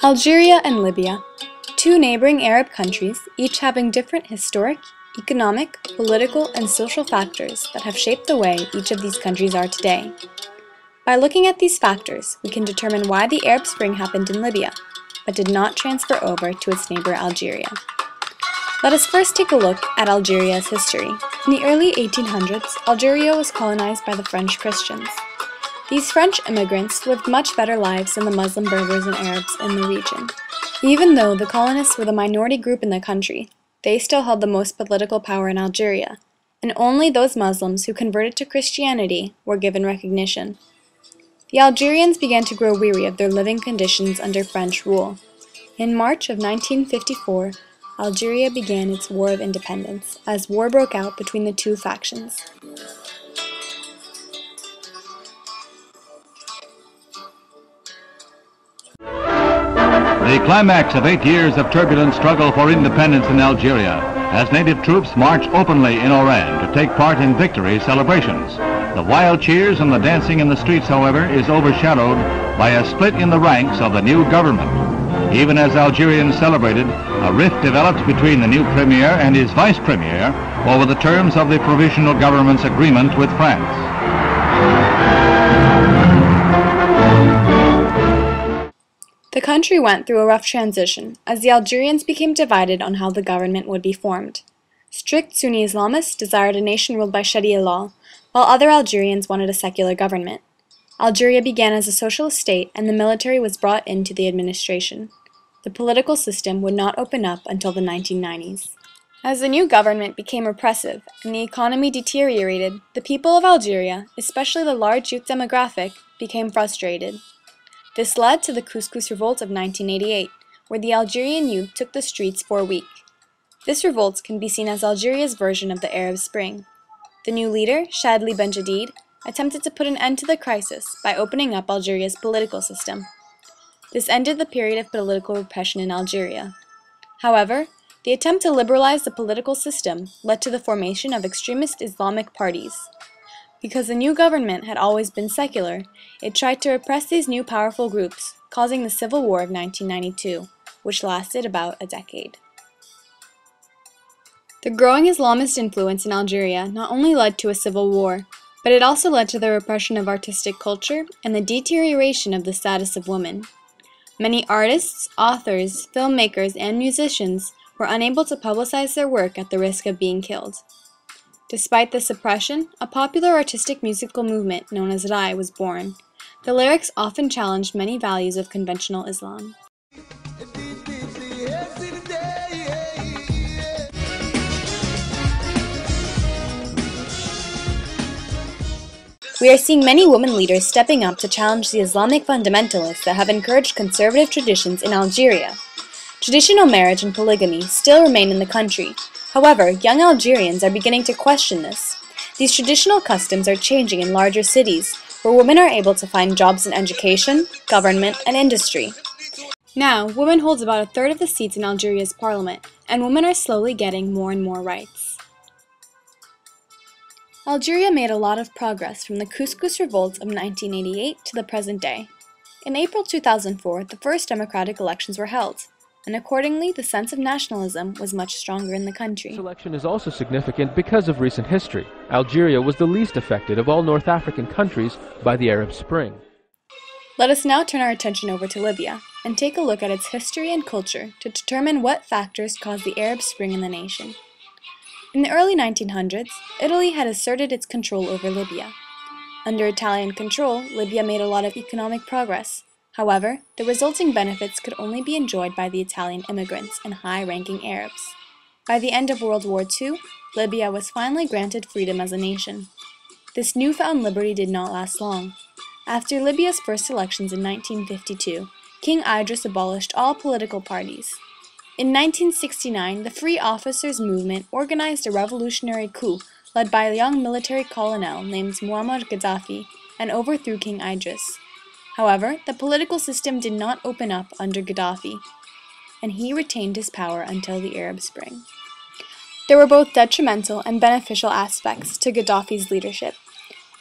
Algeria and Libya, two neighboring Arab countries, each having different historic, economic, political, and social factors that have shaped the way each of these countries are today. By looking at these factors, we can determine why the Arab Spring happened in Libya, but did not transfer over to its neighbor Algeria. Let us first take a look at Algeria's history. In the early 1800s, Algeria was colonized by the French Christians. These French immigrants lived much better lives than the Muslim Berbers and Arabs in the region. Even though the colonists were the minority group in the country, they still held the most political power in Algeria, and only those Muslims who converted to Christianity were given recognition. The Algerians began to grow weary of their living conditions under French rule. In March of 1954, Algeria began its War of Independence, as war broke out between the two factions. The climax of 8 years of turbulent struggle for independence in Algeria, as native troops march openly in Oran to take part in victory celebrations. The wild cheers and the dancing in the streets, however, is overshadowed by a split in the ranks of the new government. Even as Algerians celebrated, a rift developed between the new premier and his vice premier over the terms of the provisional government's agreement with France. The country went through a rough transition, as the Algerians became divided on how the government would be formed. Strict Sunni Islamists desired a nation ruled by Sharia law, while other Algerians wanted a secular government. Algeria began as a socialist state, and the military was brought into the administration. The political system would not open up until the 1990s. As the new government became repressive and the economy deteriorated, the people of Algeria, especially the large youth demographic, became frustrated. This led to the Couscous Revolt of 1988, where the Algerian youth took the streets for a week. This revolt can be seen as Algeria's version of the Arab Spring. The new leader, Chadli Ben-Jadid, attempted to put an end to the crisis by opening up Algeria's political system. This ended the period of political repression in Algeria. However, the attempt to liberalize the political system led to the formation of extremist Islamic parties. Because the new government had always been secular, it tried to repress these new powerful groups, causing the Civil War of 1992, which lasted about a decade. The growing Islamist influence in Algeria not only led to a civil war, but it also led to the repression of artistic culture and the deterioration of the status of women. Many artists, authors, filmmakers, and musicians were unable to publicize their work at the risk of being killed. Despite this suppression, a popular artistic musical movement known as Rai was born. The lyrics often challenged many values of conventional Islam. We are seeing many women leaders stepping up to challenge the Islamic fundamentalists that have encouraged conservative traditions in Algeria. Traditional marriage and polygamy still remain in the country. However, young Algerians are beginning to question this. These traditional customs are changing in larger cities, where women are able to find jobs in education, government, and industry. Now, women hold about a third of the seats in Algeria's parliament, and women are slowly getting more and more rights. Algeria made a lot of progress from the Couscous Revolt of 1988 to the present day. In April 2004, the first democratic elections were held, and accordingly, the sense of nationalism was much stronger in the country. This election is also significant because of recent history. Algeria was the least affected of all North African countries by the Arab Spring. Let us now turn our attention over to Libya and take a look at its history and culture to determine what factors caused the Arab Spring in the nation. In the early 1900s, Italy had asserted its control over Libya. Under Italian control, Libya made a lot of economic progress. However, the resulting benefits could only be enjoyed by the Italian immigrants and high-ranking Arabs. By the end of World War II, Libya was finally granted freedom as a nation. This newfound liberty did not last long. After Libya's first elections in 1952, King Idris abolished all political parties. In 1969, the Free Officers Movement organized a revolutionary coup led by a young military colonel named Muammar Gaddafi and overthrew King Idris. However, the political system did not open up under Gaddafi, and he retained his power until the Arab Spring. There were both detrimental and beneficial aspects to Gaddafi's leadership.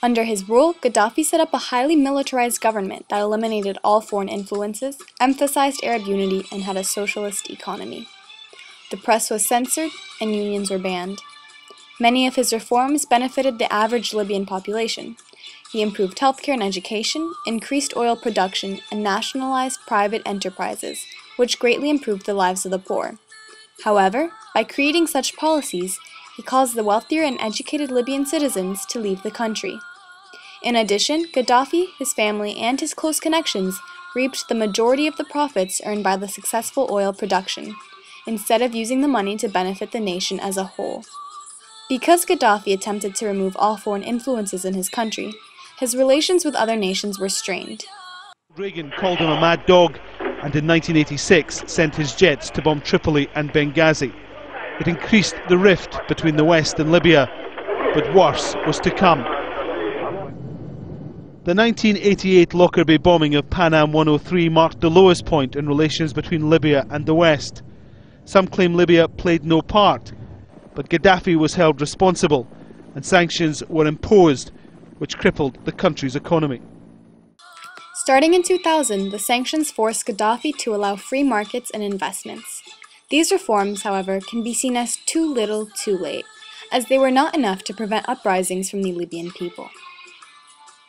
Under his rule, Gaddafi set up a highly militarized government that eliminated all foreign influences, emphasized Arab unity, and had a socialist economy. The press was censored, and unions were banned. Many of his reforms benefited the average Libyan population. He improved healthcare and education, increased oil production, and nationalized private enterprises, which greatly improved the lives of the poor. However, by creating such policies, he caused the wealthier and educated Libyan citizens to leave the country. In addition, Gaddafi, his family, and his close connections reaped the majority of the profits earned by the successful oil production, instead of using the money to benefit the nation as a whole. Because Gaddafi attempted to remove all foreign influences in his country, his relations with other nations were strained. Reagan called him a mad dog and in 1986 sent his jets to bomb Tripoli and Benghazi. It increased the rift between the West and Libya, but worse was to come. The 1988 Lockerbie bombing of Pan Am 103 marked the lowest point in relations between Libya and the West. Some claim Libya played no part, but Gaddafi was held responsible and sanctions were imposed, which crippled the country's economy. Starting in 2000, the sanctions forced Gaddafi to allow free markets and investments. These reforms, however, can be seen as too little, too late, as they were not enough to prevent uprisings from the Libyan people.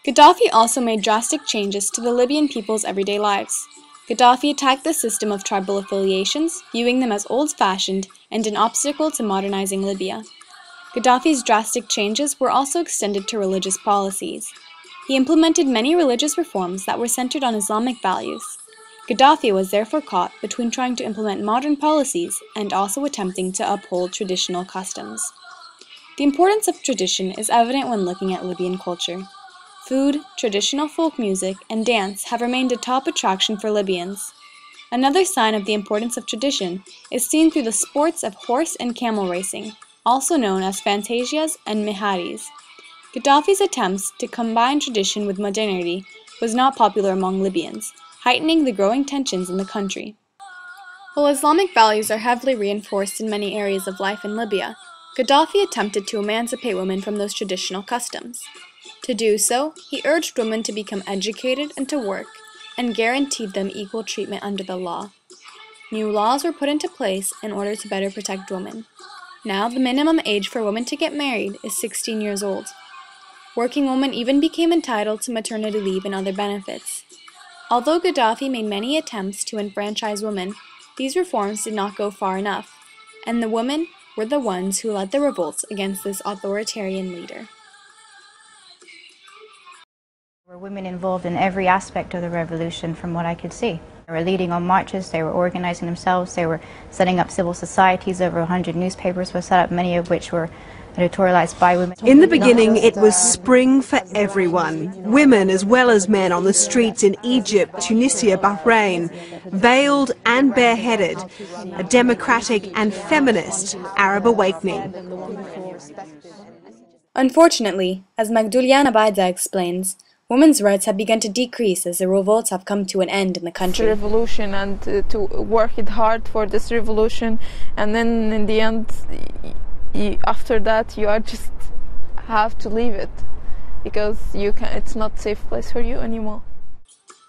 Gaddafi also made drastic changes to the Libyan people's everyday lives. Gaddafi attacked the system of tribal affiliations, viewing them as old-fashioned and an obstacle to modernizing Libya. Gaddafi's drastic changes were also extended to religious policies. He implemented many religious reforms that were centered on Islamic values. Gaddafi was therefore caught between trying to implement modern policies and also attempting to uphold traditional customs. The importance of tradition is evident when looking at Libyan culture. Food, traditional folk music, and dance have remained a top attraction for Libyans. Another sign of the importance of tradition is seen through the sports of horse and camel racing, also known as fantasias and miharis. Gaddafi's attempts to combine tradition with modernity was not popular among Libyans, heightening the growing tensions in the country. While Islamic values are heavily reinforced in many areas of life in Libya, Gaddafi attempted to emancipate women from those traditional customs. To do so, he urged women to become educated and to work, and guaranteed them equal treatment under the law. New laws were put into place in order to better protect women. Now, the minimum age for women to get married is 16 years old. Working women even became entitled to maternity leave and other benefits. Although Gaddafi made many attempts to enfranchise women, these reforms did not go far enough, and the women were the ones who led the revolts against this authoritarian leader. There were women involved in every aspect of the revolution from what I could see. They were leading on marches, they were organizing themselves, they were setting up civil societies. Over 100 newspapers were set up, many of which were editorialized by women. In the beginning, it was spring for everyone. Women as well as men on the streets in Egypt, Tunisia, Bahrain, veiled and bareheaded. A democratic and feminist Arab awakening. Unfortunately, as Magdouliana Baida explains, women's rights have begun to decrease as the revolts have come to an end in the country. Revolution and to work it hard for this revolution, and then in the end, after that, you are just have to leave it because it's not a safe place for you anymore.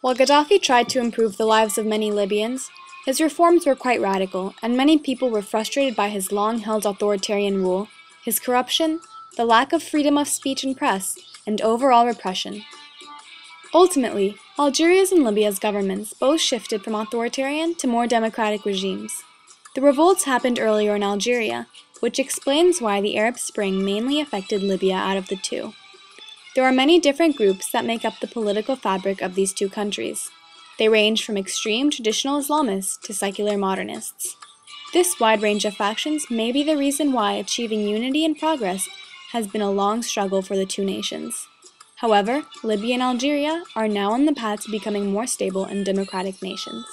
While Gaddafi tried to improve the lives of many Libyans, his reforms were quite radical, and many people were frustrated by his long-held authoritarian rule, his corruption, the lack of freedom of speech and press, and overall repression. Ultimately, Algeria's and Libya's governments both shifted from authoritarian to more democratic regimes. The revolts happened earlier in Algeria, which explains why the Arab Spring mainly affected Libya out of the two. There are many different groups that make up the political fabric of these two countries. They range from extreme traditional Islamists to secular modernists. This wide range of factions may be the reason why achieving unity and progress has been a long struggle for the two nations. However, Libya and Algeria are now on the path to becoming more stable and democratic nations.